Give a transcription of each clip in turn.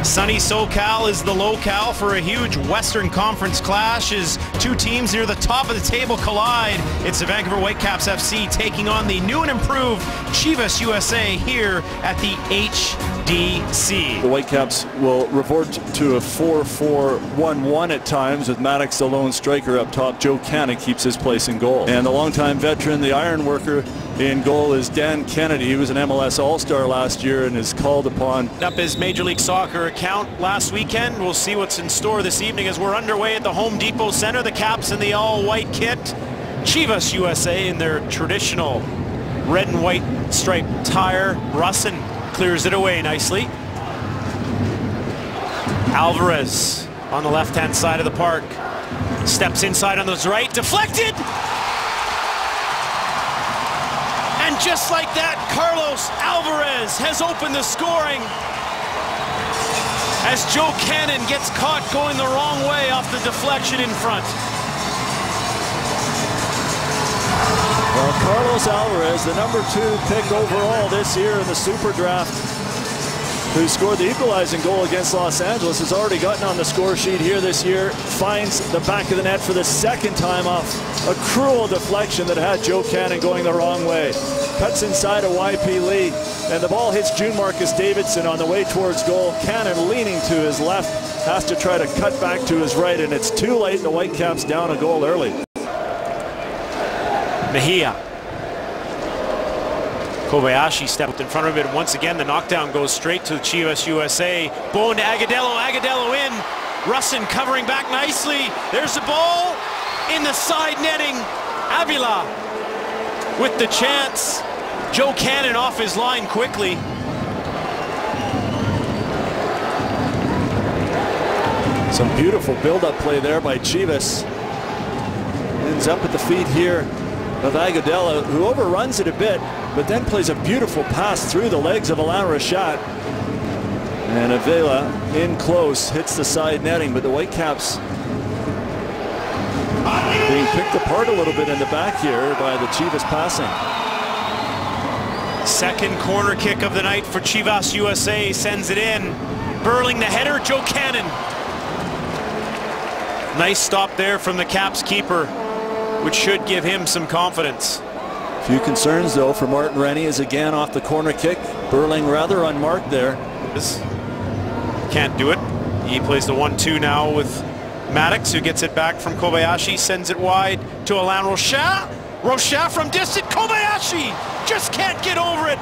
Sunny SoCal is the locale for a huge Western Conference clash as two teams near the top of the table collide. It's the Vancouver Whitecaps FC taking on the new and improved Chivas USA here at the HDC. The Whitecaps will revert to a 4-4-1-1 at times with Maddox the lone striker up top. Joe Cannon keeps his place in goal. And the longtime veteran, the iron worker in goal, is Dan Kennedy. He was an MLS All-Star last year and is called upon. Up his Major League Soccer account last weekend. We'll see what's in store this evening as we're underway at the Home Depot Center. The Caps in the all-white kit. Chivas USA in their traditional red and white striped tire. Russin clears it away nicely. Alvarez on the left-hand side of the park. Steps inside on his right. Deflected! And just like that, Carlos Alvarez has opened the scoring as Joe Cannon gets caught going the wrong way off the deflection in front. Well, Carlos Alvarez, the #2 pick overall this year in the Super Draft, who scored the equalizing goal against Los Angeles, has already gotten on the score sheet here this year. Finds the back of the net for the second time off a cruel deflection that had Joe Cannon going the wrong way. Cuts inside of YP Lee, and the ball hits June Marcus Davidson on the way towards goal. Cannon leaning to his left, has to try to cut back to his right, and it's too late. The Whitecaps down a goal early. Mejia. Kobayashi stepped in front of it, and once again the knockdown goes straight to Chivas USA. Bone to Agudelo, Agudelo in. Russin covering back nicely. There's the ball in the side netting. Avila with the chance. Joe Cannon off his line quickly. Some beautiful build-up play there by Chivas. Ends up at the feet here of Agudelo, who overruns it a bit, but then plays a beautiful pass through the legs of Alain Rachat. And Avila in close, hits the side netting, but the Whitecaps being picked apart a little bit in the back here by the Chivas passing. Second corner kick of the night for Chivas USA, sends it in. Burling the header, Joe Cannon. Nice stop there from the Caps keeper, which should give him some confidence. Few concerns though for Martin Rennie, is again off the corner kick. Burling rather unmarked there. Can't do it. He plays the 1-2 now with Maddox, who gets it back from Kobayashi, sends it wide to Alain Rachat. Rachat from distant. Kobayashi just can't get over it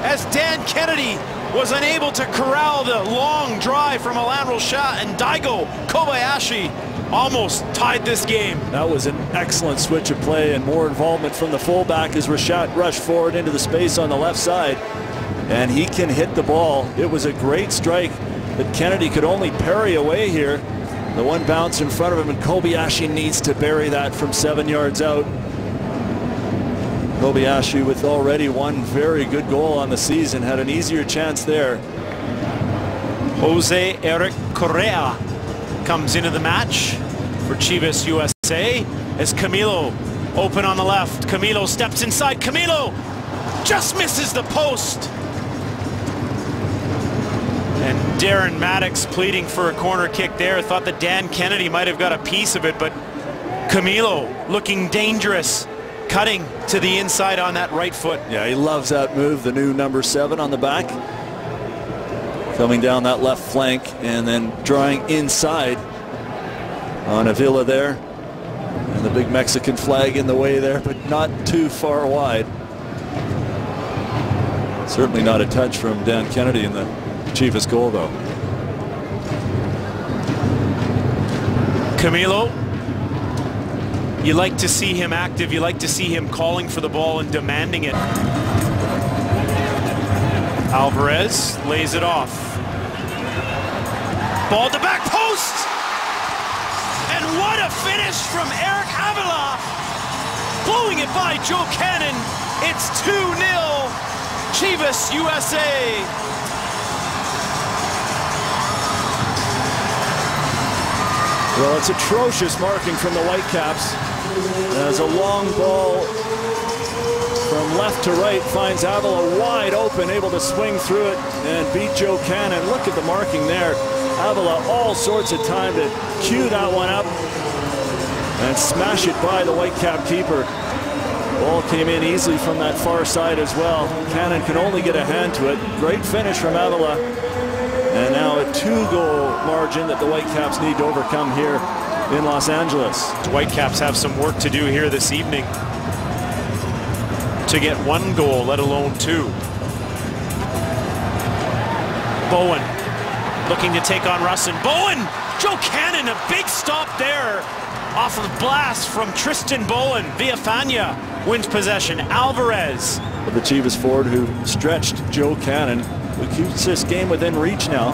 as Dan Kennedy was unable to corral the long drive from Alain Rachat, and Daigo Kobayashi almost tied this game. That was an excellent switch of play and more involvement from the fullback as Rachat rushed forward into the space on the left side, and he can hit the ball. It was a great strike that Kennedy could only parry away here. The one bounce in front of him, and Kobayashi needs to bury that from 7 yards out. Kobayashi, with already one very good goal on the season, had an easier chance there. Jose Eric Correa comes into the match for Chivas USA as Camilo open on the left. Camilo steps inside. Camilo just misses the post. And Darren Maddox pleading for a corner kick there. Thought that Dan Kennedy might have got a piece of it, but Camilo looking dangerous, cutting to the inside on that right foot. Yeah, he loves that move, the new #7 on the back. Coming down that left flank and then drawing inside on Avila there. And the big Mexican flag in the way there, but not too far wide. Certainly not a touch from Dan Kennedy in the Chivas goal though. Camilo, you like to see him active, you like to see him calling for the ball and demanding it. Alvarez lays it off. Ball to back post! And what a finish from Eric Avila! Blowing it by Joe Cannon. It's 2-0 Chivas USA. Well, it's atrocious marking from the Whitecaps as a long ball from left to right, finds Avila wide open, able to swing through it and beat Joe Cannon. Look at the marking there. Avila all sorts of time to cue that one up and smash it by the Whitecap keeper. Ball came in easily from that far side as well. Cannon can only get a hand to it. Great finish from Avila. And now a 2-goal margin that the Whitecaps need to overcome here in Los Angeles. The Whitecaps have some work to do here this evening to get 1 goal, let alone 2. Bowen looking to take on Russin. Bowen! Joe Cannon, a big stop there off of the blast from Tristan Bowen. Villafana wins possession. Alvarez. The Chivas forward who stretched Joe Cannon, who keeps this game within reach now.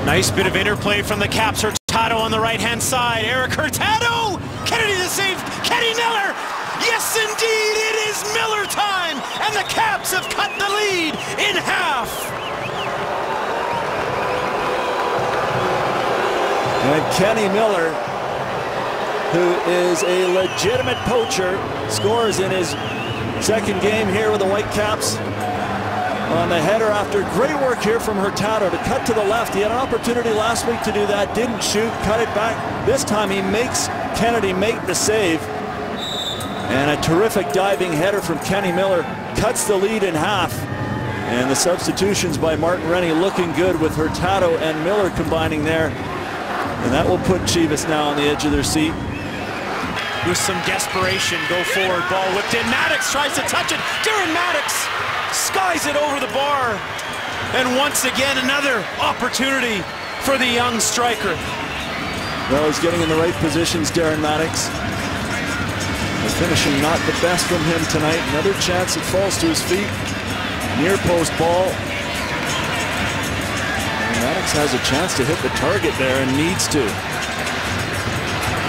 Nice bit of interplay from the Caps. Hurtado on the right-hand side. Eric Hurtado! Kennedy the save. Kenny Miller! Yes, indeed, it is Miller time! And the Caps have cut the lead in half! And Kenny Miller, who is a legitimate poacher, scores in his second game here with the Whitecaps on the header after great work here from Hurtado to cut to the left. He had an opportunity last week to do that, didn't shoot, cut it back. This time he makes Kennedy make the save. And a terrific diving header from Kenny Miller cuts the lead in half. And the substitutions by Martin Rennie looking good with Hurtado and Miller combining there. And that will put Chivas now on the edge of their seat. With some desperation, go forward, ball whipped in. Maddox tries to touch it. Darren Maddox skies it over the bar. And once again, another opportunity for the young striker. Well, he's getting in the right positions, Darren Maddox. The finishing not the best from him tonight. Another chance it falls to his feet. Near post ball. And Maddox has a chance to hit the target there and needs to.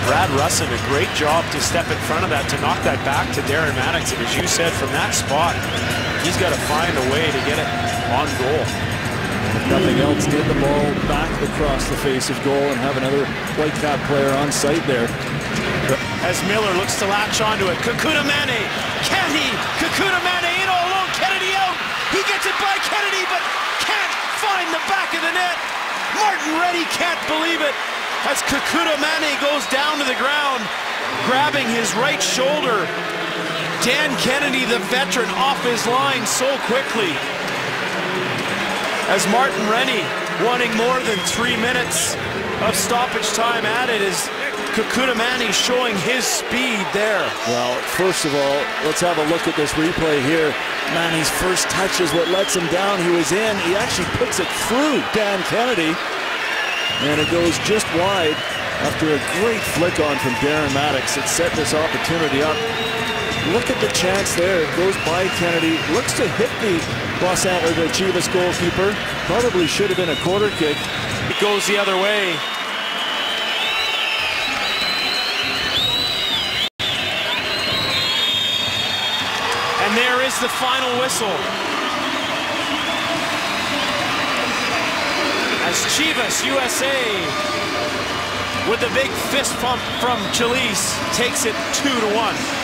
Brad Russin, a great job to step in front of that, to knock that back to Darren Maddox. And as you said, from that spot, he's got to find a way to get it on goal. If nothing else, get the ball back across the face of goal and have another Whitecap player on site there. As Miller looks to latch onto it, Kekuta Mane, can he? Kekuta Mane in all alone, Kennedy out. He gets it by Kennedy, but can't find the back of the net. Martin Rennie can't believe it as Kekuta Mane goes down to the ground, grabbing his right shoulder. Dan Kennedy, the veteran, off his line so quickly. As Martin Rennie wanting more than 3 minutes of stoppage time added, as Kekuta Mane showing his speed there. Well, first of all, let's have a look at this replay here. Mane's first touch is what lets him down. He was in. He actually puts it through Dan Kennedy. And it goes just wide after a great flick on from Darren Maddox. It set this opportunity up. Look at the chance there. It goes by Kennedy. Looks to hit the Chivas goalkeeper. Probably should have been a quarter kick. It goes the other way. And there is the final whistle. As Chivas USA, with a big fist pump from Chalice, takes it 2-1.